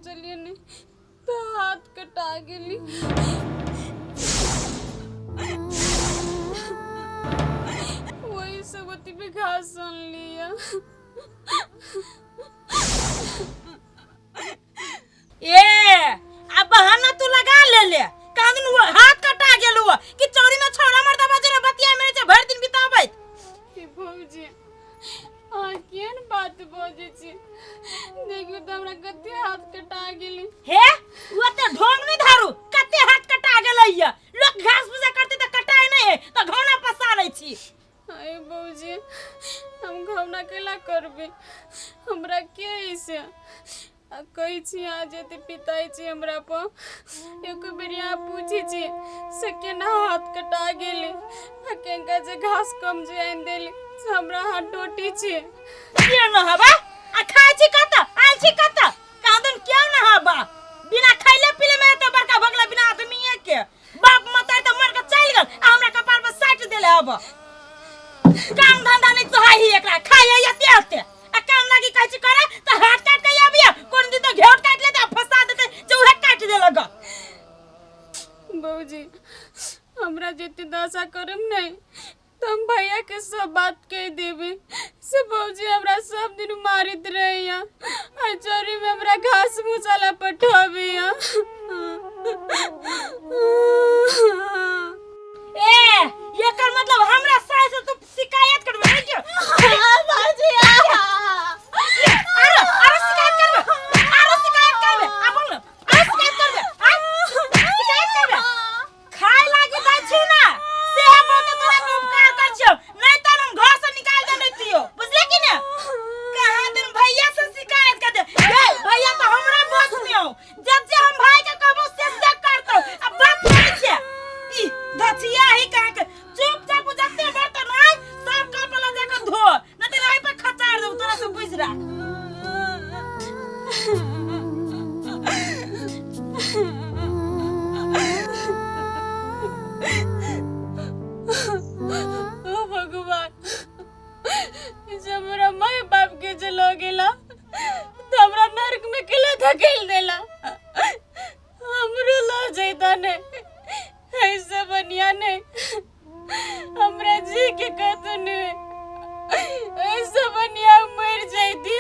चलिए नहीं तो हाथ कटा गेली। वही सगोती पे घास सन लिया। अब बहाना तू लगा ले कादन हाथ कटा गेलो कि चौरी में छोड़ा मर्दा बजरा बतिया मेरे से भर दिन बिताबैत। भौजी आ केन बात बोजे छी, देखियो त हमरा कते हाथ कटा गेली। हे वो त ढोंग नहीं धारू कते हाथ कटा गेलैया। लोग घास भूसा करते त कटाए नहीं है त घौना पसा लै छी। अरे भौजी हम घौना केला करबे, हमरा के ऐसे कही छी आ जेते पिताई छी हमरा पर एक बेरिया पूछी छी से केना हाथ कटा गेले आ केंका जे घास कम जे आइन देले से हमरा हाथ टोटी छी। के न हबा आ खाइ छी कत आइ छी कत कादन क्यों न हबा बिना खैले पीले में तो बड़का भगला बिना आदमीए के बाप मतार त मर के चल गेल आ हमरा कपार पर साट देले हबा। काम धंधा नहीं तो ही एकरा खाइए यते हते आ काम लागी कहै छी करे त हाथ काट के आबिया कोन दिन तो घेट काट लेते फसा देते चौहे काट दे लगा। भौजी हमरा जेते दशा करम नहीं तो हम भैया के सब बात कह देबे से भौजी हमरा सब दिन मारित रहिया आ चोरी में हमरा घास भूसाला पठावे या। एकर मतलब हमरा साय से तू शिकायत करबे नहीं क्यों बाजी अरे शिकायत करबे आ बोल शिकायत करबे खाए लागी दै छी ना से बहुत तोरा के उपकार कर छियो नहीं त हम घर से निकाल दे देतियो बुझले कि ना। कहां दिन भैया से शिकायत कर दे ए भैया तो हमरा बस में हो जब जे हम भाई के कहबो से करतो अब बात नहीं छे ई धचिया ही कह के चुपचाप जत्ते बर्तन आइ सब कपड़ा जाके धो न त रही पे खचार दे तोरा से बुझ रहा। ओ भगवान जब हमरा माय बाप के चलो गेला तो हमरा नरक में केला धकेल देला। हमरो ला जैता ने ऐसे बनिया ने हमरा जी के कहतो ने ऐसे बनिया मर जाती।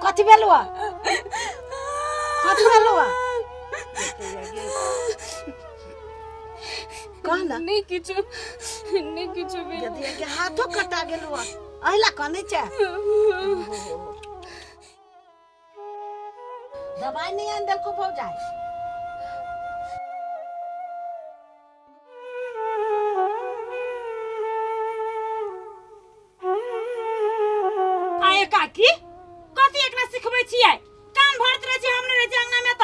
कथी भेलुआ कहना नहीं किछु भी यदि के हाथों कटा गेलुआ अहिला कने छे दवाई नहीं आन दे को भौ जाए। आए काकी कथी एकरा सिखबै छियै कान भरत रहे छी हमने रहे छी अंगना में त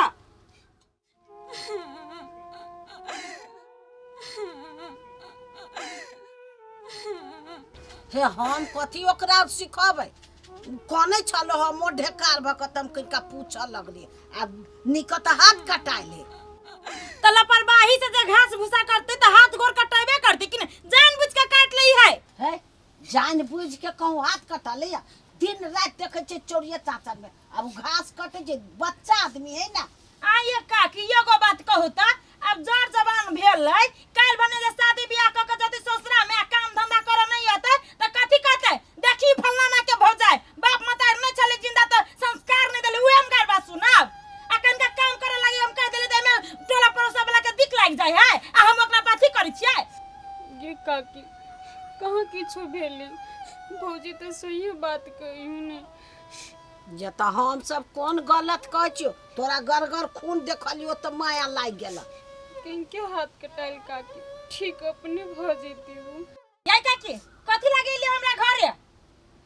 हे हम कथी ओकरा सिखबै कोने छलो हम ढेकार भकतम कइका पूछा लगली आ निकत हाथ कटाइले त लापरवाही से जे घास भूसा करते त हाथ गोर कटाइबे करते कि जानबूझ के काट लई है जानबूझ के कहूं हाथ कटा ले दिन रात देखे छे चोरिया चाचर में अब घास कटे छे बच्चा आदमी है ना। आये काकी एगो बात कहू त अब जर जवान भेल है काल बने जे शादी बियाह क के जति ससुरा में काम धंधा करे नहीं आते त कथी कहते देखी फलना के भौ जाए बाप मतार नहीं चले जिंदा त संस्कार नहीं देले उहे हम गरबा सुनाब अकन का काम करे लागी हम कह देले त में टोला पड़ोसा वाला के दिख लाग जाय है आ हम ओकरा बात करी छियै। ये काकी कहां किछु भेले भौजी तो सही बात कहियो ने जे त हम सब कोन गलत कह छियो तोरा गरगर खून देखलियो त माया लाग गेल किन के हाथ कटाइल काकी ठीक अपने भ जेती हूँ। याई काकी कथी लगेली हमरा घरे?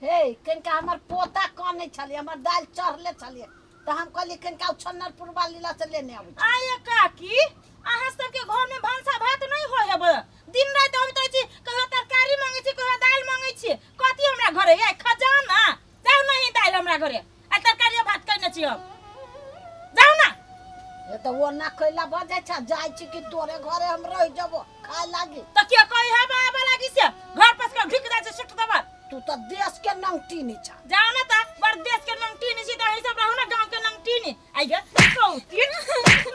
हे कनिका हमर पोता कने छलिए, हमर दाल चढ़ले छलिए तो हम कहली कनिका छन्नरपुर वालीला से लेने आबै। आये काकी अहाँ सबके घर में भानसा भात नहीं होय है? दिन रात हम तो छी कहियो तरकारी मांगे छी, कहियो दाल मांगे छी। कथी हमरा घरे ये खजाना? जाऊ नहीं दाल हमरा घरे आ तरकारी भात कइने छी हम। जाऊ ना। ये तो वो ना कइला बजे छ जाय छी कि तोरे घरे हम रह जबो खाए लागी। तो क्या कहि है बाबा लागी से घर पास का ढिक जाय से सुट दबा। तू तो देश के नंगटीनी छ। जाऊ ना ता बर देश के नंगटीनी छी त सब रहू ना गांव के नंगटीनी। आई गे सौतीन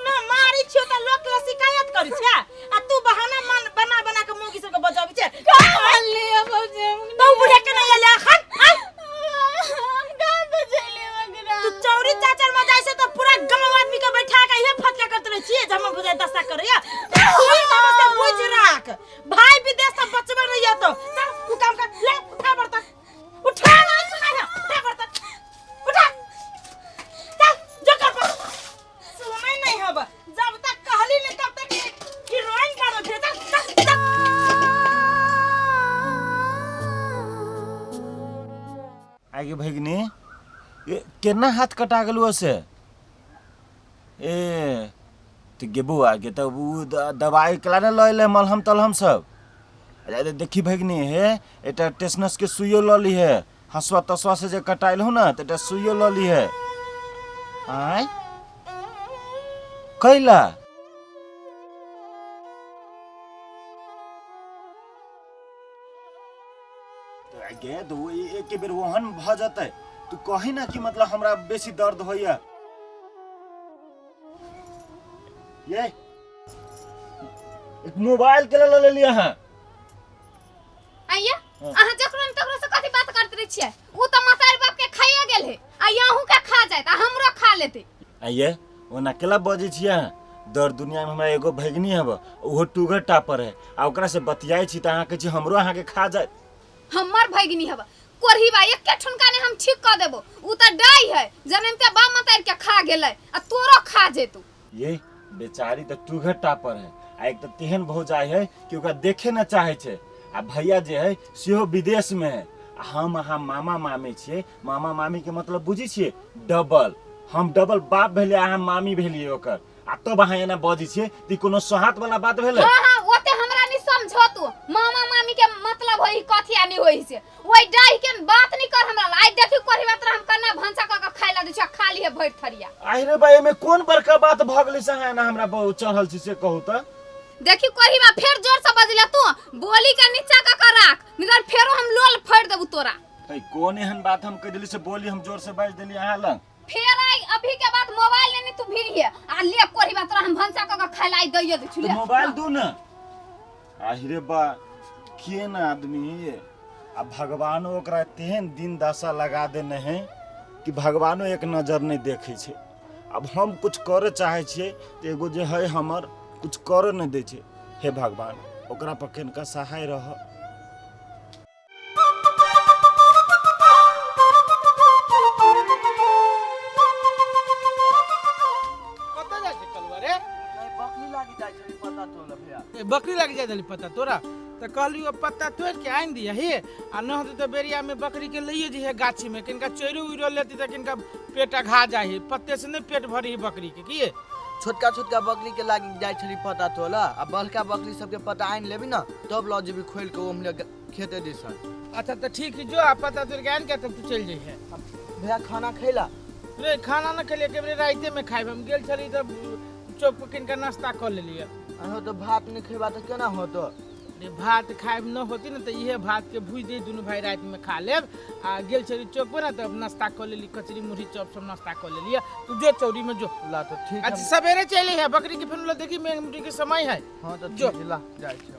ना मारी छियो त लोग के शिकायत करी छ आ तू बहाना मन बना बना के मुगी सब के बजाबी छ। काले अब जे तो बुढ़े के नहीं ले खन गांव बजेले वगैरह। तू चौरी चाचर में जाय से तो पूरा गांव आदमी के बैठा के ये फटका करते रह छी जमा बुझे दशा करे या कोई ना से बुझ राख भाई विदेश से बचबे रहिया तो चल तू काम कर ले उठा बर्तन उठा ना सुना ना उठा बर्तन उठा चल जो कर पर सुनै नहीं हब जब तक कहली नहीं तब तक हीरोइन बनो थे चल आगे भगनी ये केना हाथ कटा गेलु से ए तो गेबू आगे तब उ दवाई कला ने लइले मलहम तलहम सब। अरे देखी भगनी हे एटा टेटनस के सुइयो ल ली है, हसवा तसवा से जे कटाइल हो ना त एटा सुइयो ल ली है। आय कैला तो आगे दो एक बेर वहन भ जतै। तू कही ना कि मतलब हमरा बेसी दर्द होइया। ये एक मोबाइल के ले लिया है। आइया अहाँ जकरो न तकरो से कथी बात करत रही छियै? उ त मतार बाप के खाइए गेल है आ यहू के खा जाय त हमरो खा लेते। आइए ओना केला बजे छिया दर दुनिया में हमरा एगो भगनी हब ओहो टुगर टापर है आ ओकरा से बतियाई छी त अहाँ के छी हमरो अहाँ के खा जाय। हमर भगिनी हब कोरही बा एक के ठुनका ने हम ठीक क देबो। उ त डाई है जन्म के बा मतार के खा गेलै आ तोरो खा जेतू। ये बेचारी त टुगर टापर है आ एक त तेहन भौजाई है कि ओकरा देखे न चाहे छे आ भैया जे है सेहो विदेश में है। हम अहाँ मामा मामी छिए, मामा मामी के मतलब बुझी छिए डबल। हम डबल बाप भेले अहाँ मामी भेलिए ओकर आ तब अहाँ एना बजी छिए ती कोनो सोहात वाला बात भेले। हां हां ओते हमरा नि समझो तू मामा मामी के मतलब होई कथी आनी होई से ओई डाई के बात नहीं कर हमरा आई देखी कोरही बात हम कन्ना भंसा क के खाइला दै छ खाली है भइट थरिया। आई रे भाई में कौन बड़का बात भ गेलै से अहाँ हमरा बहुत चढ़ल छी से कहू त। देखी कोरही बा फेर जोर से बजले तू बोली के नीचा का राख निगर फेरो हम लोल फाड़ देबू तोरा। भाई कौन एहन बात हम कह देली से बोली हम जोर से बाज देली अहाँ लंग। फेर आई अभी के बाद मोबाइल लेनी तू भिड़िए आ ले कोरही बा तोरा हम भंसा क के खाइला दैय दे तो मोबाइल दू ना। आहिरे बा केन आदमी आ भगवानो ओकरा तेहन दिन दशा लगा देने हैं कि भगवानो एक नजर नहीं देखे छे। अब हम कुछ करे चाहे छिए तो एगो जे है हमर कुछ करे नहीं दे छे। हे भगवान ओकरा पर केनका सहाय रह। बकरी लग जाए पता तोरा तो कहली पत्ता तोड़ के आन दिया हे आ न होते तो बेरिया में बकरी के लिए जी है गाछी में किनका चोरी उड़ो लेती तो किनका पेट घा जाए पत्ते से नहीं पेट भरी बकरी के किए छोटका छोटका बकरी के लागी जाय छली पता तोला आ बड़का बकरी सबके पता आइन लेबी ना तब ल जेबी खोल के ओमले खेते दिसन। अच्छा तो ठीक है जो पता तोड़ के आन के तब तू चल जइहे। भैया खाना खैला रे खाना न खलिए के राइते में खाइब हम गेल छली तो चौक पर किनका नाश्ता कर लेलिए। अहो तो भात नहीं खेबा तो केना होतो? रे भात खाइब न होती ना तो ये भात के भूज दे दोनों भाई रात में खा लेब आ गेल छली चौक पर ना तो नाश्ता कर लेली कचरी मुरही चॉप सब नाश्ता कर लेलिए। तू जो चौरी में जो ला तो ठीक अच्छा सवेरे चले है बकरी के फिर देखी मेघ मुठी के समय है। हां तो जो ला जाय छी।